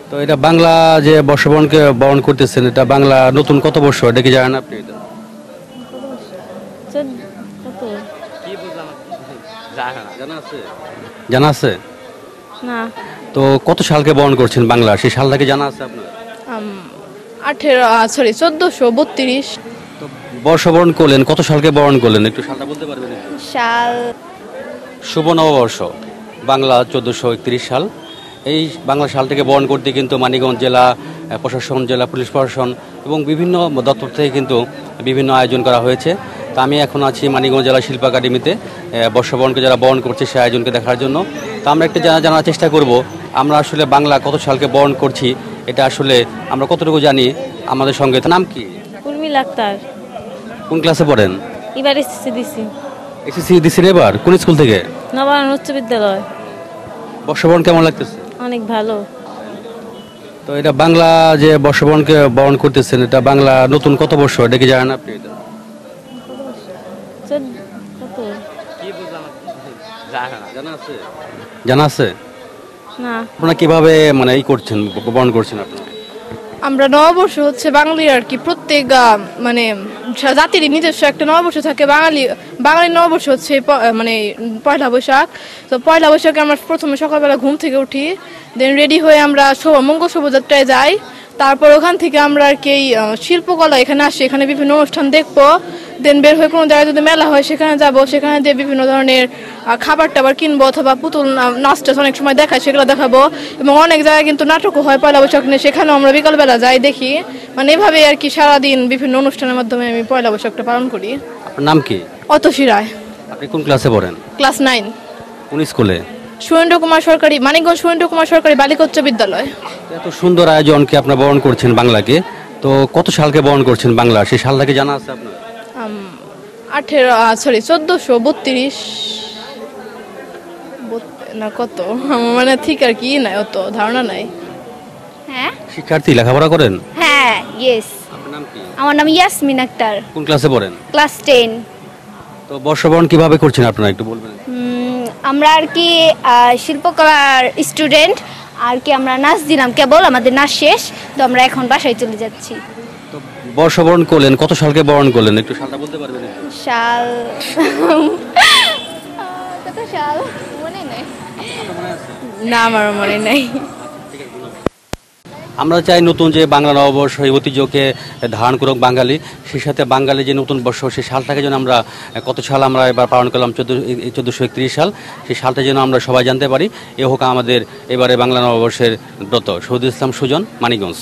তো এটা বাংলা যে বর্ষবরণকে বরণ করতেছেন, এটা বাংলা নতুন কত বর্ষ এটা কি জানেন আপনি? কত? জানা আছে? জানা আছে? না। তো কত সালকে বরণ করছেন বাংলা, সেই সালটা কি জানা আছে আপনার? 1432 তো বর্ষবরণ করলেন, কত সালকে বরণ করলেন একটু সালটা বলতে পারবেন? সাল। শুভ নববর্ষ বাংলা 1431 সাল। এই বাংলা সালটাকে বরণ করতে কিন্তু মানিকগঞ্জ জেলা প্রশাসন, জেলা পুলিশ প্রশাসন এবং বিভিন্ন দপ্তর থেকে কিন্তু বিভিন্ন আয়োজন করা হয়েছে। তা আমি এখন আছি মানিকগঞ্জ জেলা শিল্প একাডেমিতে বর্ষবরণকে যারা বরণ করছে সেই আয়োজনকে দেখার জন্য। তা আমরা একটা জানার চেষ্টা করব আমরা আসলে বাংলা কত সালকে বরণ করছি, এটা আসলে আমরা কতটুকু জানি। আমাদের সঙ্গে নাম কি? উর্মিলা আক্তার। কোন ক্লাসে পড়েন? এবার এসএসসি দিছি। এসএসসি দিছেন এবার? কোন স্কুল থেকে? নবায়ন উচ্চ বিদ্যালয়। বর্ষবরণ কেমন লাগতেছে? অনেক ভালো। তো এটা বাংলা যে বর্ষবরণকে বরণ করতেছেন, এটা বাংলা নতুন কত বর্ষ এটা কি জানেন আপনি? কত? জানা আছে? না। আপনারা কিভাবে মানে এই করছেন, বরণ করছেন আপনারা? আমরা নববর্ষ হচ্ছে বাঙালির আর কি, প্রত্যেক মানে জাতির নিজস্ব একটা নববর্ষ থাকে। বাঙালির নববর্ষ হচ্ছে মানে পয়লা বৈশাখ। তো পয়লা বৈশাখে আমরা প্রথমে সকালবেলা ঘুম থেকে উঠি, দেন রেডি হয়ে আমরা মঙ্গল শোভাযাত্রায় যাই। তারপর ওখান থেকে আমরা আর কি শিল্পকলা এখানে আসি, এখানে বিভিন্ন অনুষ্ঠান দেখবো। দেন বের হয়ে কোনো জায়গায় যদি মেলা হয় সেখানে যাব, সেখানে দিয়ে বিভিন্ন ধরনের খাবার টাবার কিনবো, অথবা পুতুল নাচটা অনেক সময় দেখায় সেগুলো দেখাবো। এবং অনেক জায়গায় কিন্তু নাটকও হয় পয়লা বৈশাখ নিয়ে, সেখানেও আমরা বিকালবেলা যাই দেখি। মানে এভাবে আর কি সারাদিন বিভিন্ন অনুষ্ঠানের মাধ্যমে আমি পয়লা বৈশাখটা পালন করি। আপনার নাম কি? অতসী রায়। আপনি কোন ক্লাসে পড়েন? ক্লাস 9। কোন স্কুলে? সুরেন্দ্র কুমার সরকারি, মানিকগঞ্জ সুরেন্দ্র কুমার সরকারি বালিকা উচ্চ বিদ্যালয়। এত সুন্দর আয়োজনকে আপনারা বরণ করছেন বাংলাকে, তো কত সালকে বরণ করছেন বাংলা, সেই সালটা কি জানা আছে আপনার? 1432 না কত, মানে ঠিক আর কি নাই, অত ধারণা নাই। হ্যাঁ, শিক্ষার্থী লেখাপড়া করেন? হ্যাঁ, ইয়েস। আপনার নাম কি? আমার নাম ইয়াসমিন আক্তার। কোন ক্লাসে পড়েন? ক্লাস 10। তো বর্ষবরণ কিভাবে করছেন আপনারা একটু বলবেন? আমরা আর কি শিল্পকলার স্টুডেন্ট আর কি, আমরা নাচ দিলাম কেবল, আমাদের নাচ শেষ, তো আমরা এখন বাসায় চলে যাচ্ছি। তো বর্ষবরণ করলেন, কত সালকে বরণ করলেন একটু সালটা বলতে পারবেন? সাল। কত সাল মনে নেই। না, আমার মনে নাই। আমরা চাই নতুন যে বাংলা নববর্ষ এই ঐতিহ্যকে ধারণ করুক বাঙালি, সেই সাথে বাঙালি যে নতুন বর্ষ সেই সালটাকে যেন আমরা কত সাল আমরা এবার পালন করলাম 1431 সাল, সেই সালটা যেন আমরা সবাই জানতে পারি। এ হোক আমাদের এবারে বাংলা নববর্ষের ব্রত। শহীদুল ইসলাম সুজন, মানিকগঞ্জ।